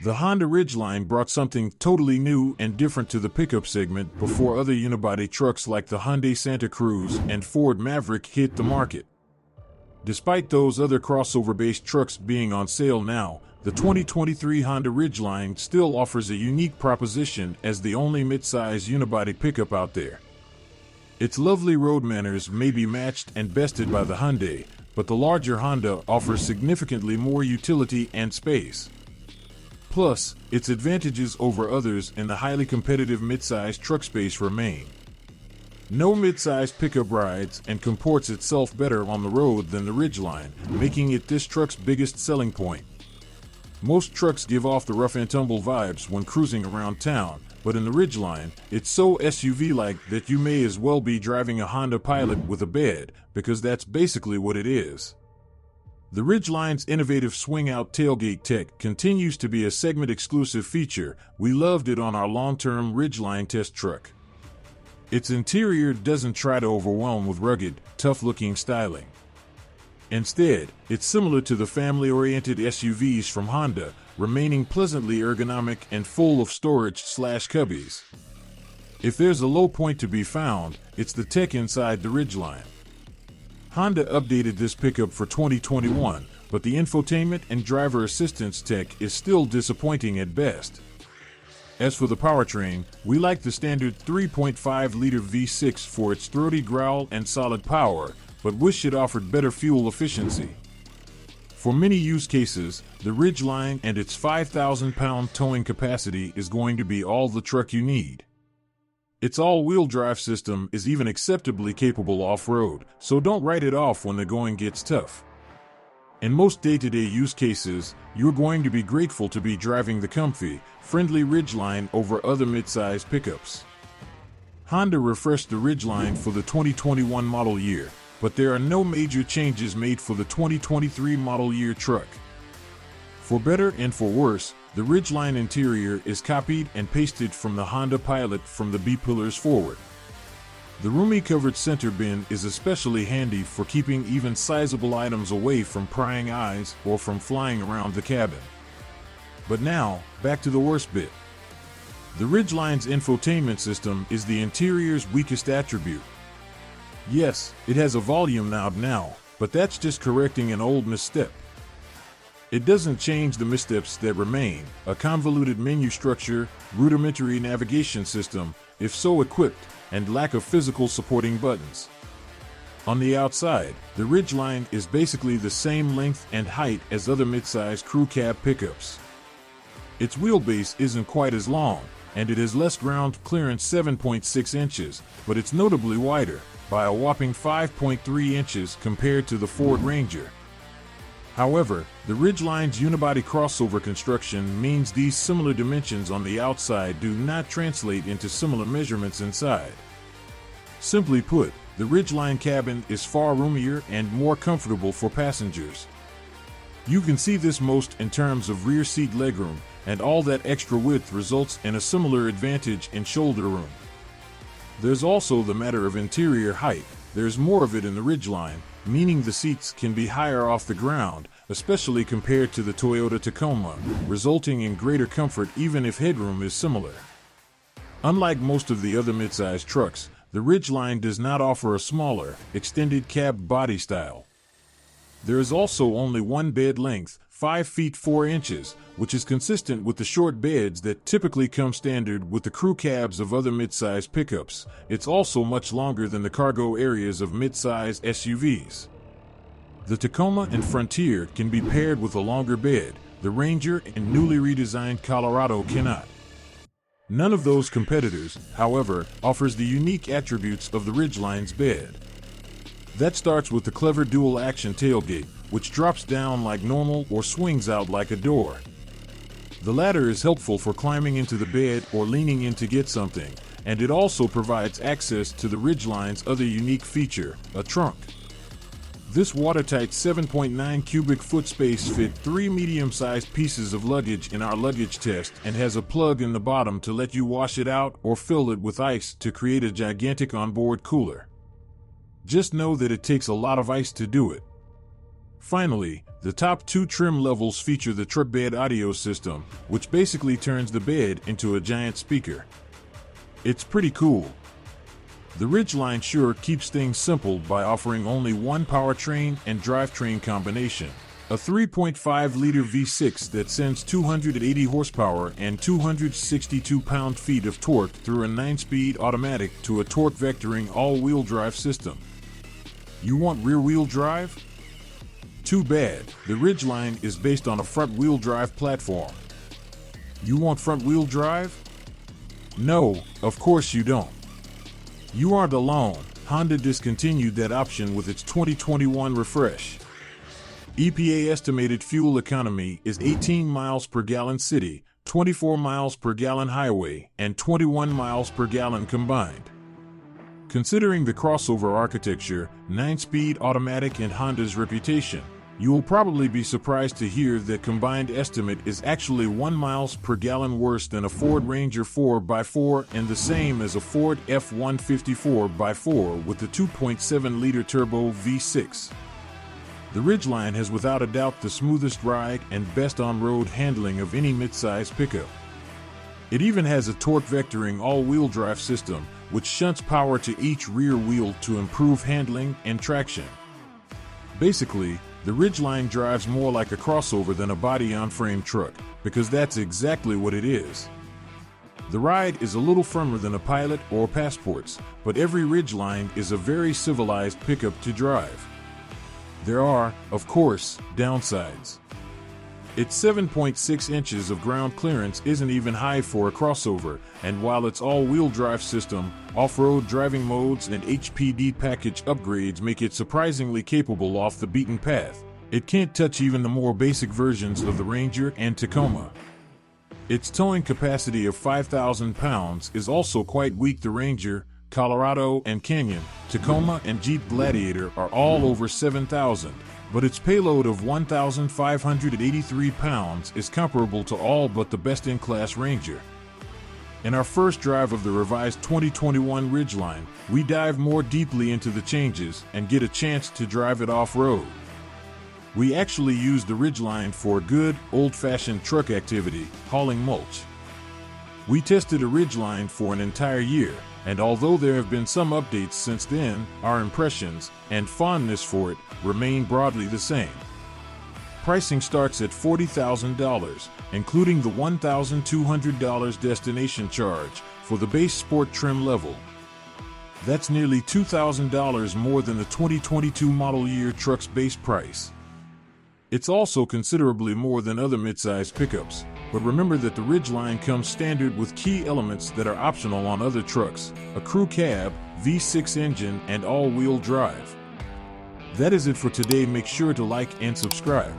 The Honda Ridgeline brought something totally new and different to the pickup segment before other unibody trucks like the Hyundai Santa Cruz and Ford Maverick hit the market. Despite those other crossover-based trucks being on sale now, the 2023 Honda Ridgeline still offers a unique proposition as the only midsize unibody pickup out there. Its lovely road manners may be matched and bested by the Hyundai, but the larger Honda offers significantly more utility and space. Plus, its advantages over others in the highly competitive midsize truck space remain. No midsize pickup rides and comports itself better on the road than the Ridgeline, making it this truck's biggest selling point. Most trucks give off the rough-and-tumble vibes when cruising around town, but in the Ridgeline, it's so SUV-like that you may as well be driving a Honda Pilot with a bed, because that's basically what it is. The Ridgeline's innovative swing-out tailgate tech continues to be a segment-exclusive feature. We loved it on our long-term Ridgeline test truck. Its interior doesn't try to overwhelm with rugged, tough-looking styling. Instead, it's similar to the family-oriented SUVs from Honda, remaining pleasantly ergonomic and full of storage/cubbies. If there's a low point to be found, it's the tech inside the Ridgeline. Honda updated this pickup for 2021, but the infotainment and driver assistance tech is still disappointing at best. As for the powertrain, we like the standard 3.5-liter V6 for its throaty growl and solid power, but wish it offered better fuel efficiency. For many use cases, the Ridgeline and its 5,000-pound towing capacity is going to be all the truck you need. Its all-wheel drive system is even acceptably capable off-road, so don't write it off when the going gets tough. In most day-to-day use cases, you're going to be grateful to be driving the comfy, friendly Ridgeline over other midsize pickups. Honda refreshed the Ridgeline for the 2021 model year, but there are no major changes made for the 2023 model year truck. For better and for worse, the Ridgeline interior is copied and pasted from the Honda Pilot from the B-pillars forward. The roomy covered center bin is especially handy for keeping even sizable items away from prying eyes or from flying around the cabin. But now, back to the worst bit. The Ridgeline's infotainment system is the interior's weakest attribute. Yes, it has a volume knob now, but that's just correcting an old misstep. It doesn't change the missteps that remain: a convoluted menu structure, rudimentary navigation system, if so equipped, and lack of physical supporting buttons. On the outside, the Ridgeline is basically the same length and height as other midsize crew cab pickups. Its wheelbase isn't quite as long, and it has less ground clearance, 7.6 inches, but it's notably wider, by a whopping 5.3 inches compared to the Ford Ranger. However, the Ridgeline's unibody crossover construction means these similar dimensions on the outside do not translate into similar measurements inside. Simply put, the Ridgeline cabin is far roomier and more comfortable for passengers. You can see this most in terms of rear seat legroom, and all that extra width results in a similar advantage in shoulder room. There's also the matter of interior height. There's more of it in the Ridgeline, meaning the seats can be higher off the ground, especially compared to the Toyota Tacoma, resulting in greater comfort even if headroom is similar. Unlike most of the other midsize trucks, the Ridgeline does not offer a smaller, extended cab body style. There is also only one bed length, 5 feet 4 inches, which is consistent with the short beds that typically come standard with the crew cabs of other midsize pickups. It's also much longer than the cargo areas of midsize SUVs. The Tacoma and Frontier can be paired with a longer bed. The Ranger and newly redesigned Colorado cannot. None of those competitors, however, offers the unique attributes of the Ridgeline's bed. That starts with the clever dual-action tailgate, which drops down like normal or swings out like a door. The latter is helpful for climbing into the bed or leaning in to get something, and it also provides access to the Ridgeline's other unique feature, a trunk. This watertight 7.9 cubic foot space fit 3 medium-sized pieces of luggage in our luggage test and has a plug in the bottom to let you wash it out or fill it with ice to create a gigantic onboard cooler. Just know that it takes a lot of ice to do it. Finally, the top two trim levels feature the truck bed audio system, which basically turns the bed into a giant speaker. It's pretty cool. The Ridgeline sure keeps things simple by offering only one powertrain and drivetrain combination. A 3.5-liter V6 that sends 280 horsepower and 262 pound-feet of torque through a 9-speed automatic to a torque vectoring all-wheel drive system. You want rear-wheel drive? Too bad, the Ridgeline is based on a front-wheel drive platform. You want front-wheel drive? No, of course you don't. You aren't alone. Honda discontinued that option with its 2021 refresh. EPA estimated fuel economy is 18 miles per gallon city, 24 miles per gallon highway, and 21 miles per gallon combined. Considering the crossover architecture, 9-speed automatic, and Honda's reputation, you will probably be surprised to hear that combined estimate is actually 1 miles per gallon worse than a Ford Ranger 4x4 and the same as a Ford F-150 4x4 with the 2.7-liter turbo V6. The Ridgeline has without a doubt the smoothest ride and best on-road handling of any midsize pickup. It even has a torque vectoring all-wheel drive system, which shunts power to each rear wheel to improve handling and traction. Basically, the Ridgeline drives more like a crossover than a body-on-frame truck, because that's exactly what it is. The ride is a little firmer than a Pilot or Passports, but every Ridgeline is a very civilized pickup to drive. There are, of course, downsides. Its 7.6 inches of ground clearance isn't even high for a crossover, and while its all-wheel drive system, off-road driving modes, and HPD package upgrades make it surprisingly capable off the beaten path, it can't touch even the more basic versions of the Ranger and Tacoma. Its towing capacity of 5,000 pounds is also quite weak. The Ranger, Colorado, and Canyon, Tacoma, and Jeep Gladiator are all over 7,000. But its payload of 1,583 pounds is comparable to all but the best-in-class Ranger. In our first drive of the revised 2021 Ridgeline, we dive more deeply into the changes and get a chance to drive it off-road. We actually used the Ridgeline for a good, old-fashioned truck activity, hauling mulch. We tested a Ridgeline for an entire year, and although there have been some updates since then, our impressions and fondness for it remain broadly the same. Pricing starts at $40,000, including the $1,200 destination charge for the base sport trim level. That's nearly $2,000 more than the 2022 model year truck's base price. It's also considerably more than other midsize pickups, but remember that the Ridgeline comes standard with key elements that are optional on other trucks: a crew cab, V6 engine, and all-wheel drive. That is it for today. Make sure to like and subscribe.